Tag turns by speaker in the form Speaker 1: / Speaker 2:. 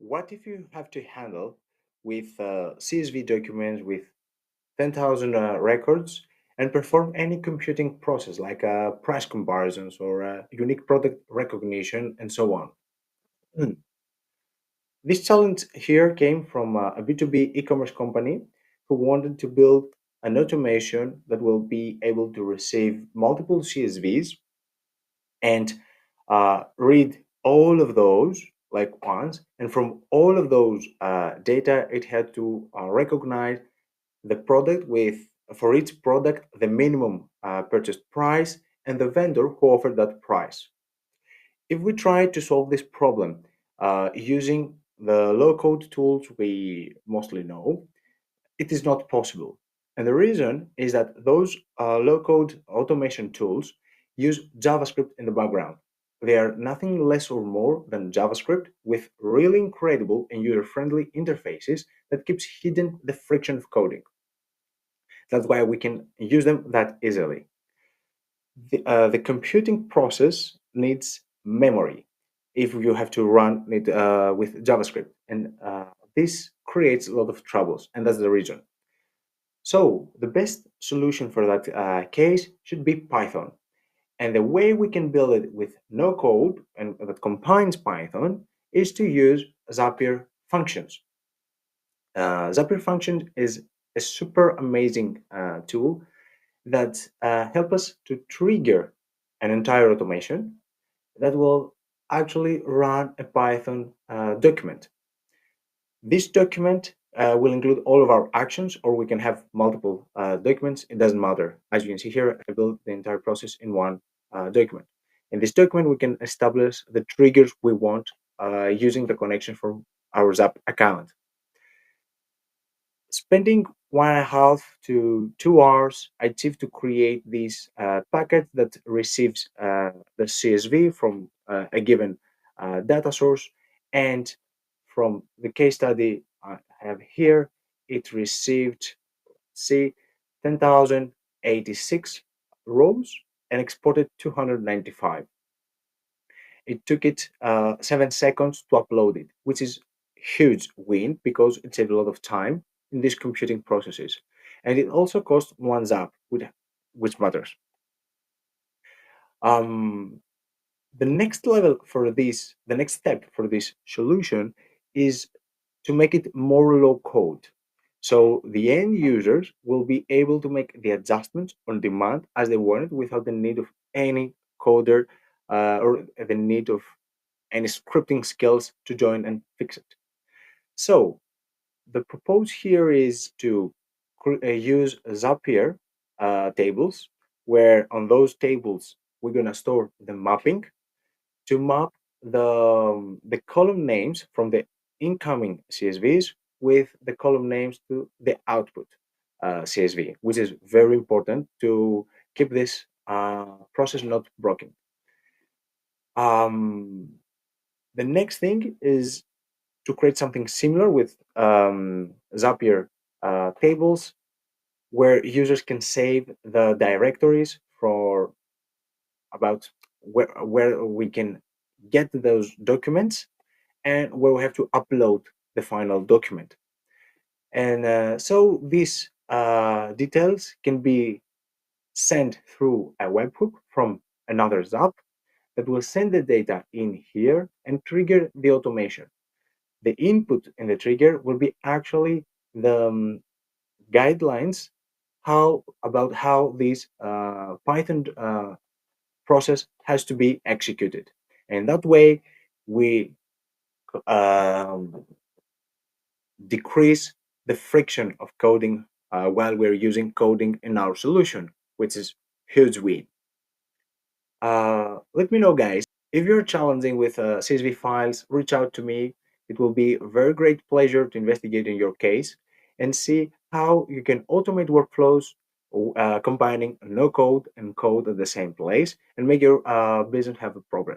Speaker 1: What if you have to handle with CSV documents with 10,000 records and perform any computing process like price comparisons or unique product recognition and so on? Hmm. This challenge here came from a B2B e-commerce company who wanted to build an automation that will be able to receive multiple CSVs and read all of those like once. And from all of those data, it had to recognize the product with, for each product, the minimum purchase price and the vendor who offered that price. If we try to solve this problem using the low code tools we mostly know, it is not possible. And the reason is that those low code automation tools use JavaScript in the background. They are nothing less or more than JavaScript with really incredible and user friendly interfaces that keeps hidden the friction of coding. That's why we can use them that easily. The computing process needs memory if you have to run it with JavaScript. And this creates a lot of troubles, and that's the reason. So the best solution for that case should be Python. And the way we can build it with no code and that combines Python is to use Zapier Functions. Zapier Functions is a super amazing tool that help us to trigger an entire automation that will actually run a Python document. This document will include all of our actions, or we can have multiple documents. It doesn't matter. As you can see here, I built the entire process in one document. In this document, we can establish the triggers we want using the connection from our Zap account. Spending 1.5 to 2 hours, I achieved to create this packet that receives the CSV from a given data source. And from the case study I have here, it received, see, 10,086 rows and exported 295. It took it 7 seconds to upload it, which is huge win because it saved a lot of time in these computing processes. And it also cost one zap, which matters. Um, the next level for this, the next step for this solution is to make it more low code. So the end users will be able to make the adjustments on demand as they want it without the need of any coder or the need of any scripting skills to join and fix it. So the proposed here is to use Zapier tables, where on those tables we're gonna store the mapping to map the column names from the incoming CSVs with the column names to the output CSV, which is very important to keep this process not broken. Um, the next thing is to create something similar with Zapier tables, where users can save the directories for about where we can get those documents and where we have to upload the final document. And so these details can be sent through a webhook from another Zap that will send the data in here and trigger the automation. The input in the trigger will be actually the guidelines how this Python process has to be executed, and that way we um, decrease the friction of coding while we're using coding in our solution, which is huge win. Let me know, guys. If you're challenging with CSV files, reach out to me. It will be a very great pleasure to investigate in your case and see how you can automate workflows, combining no code and code at the same place and make your business have a progress.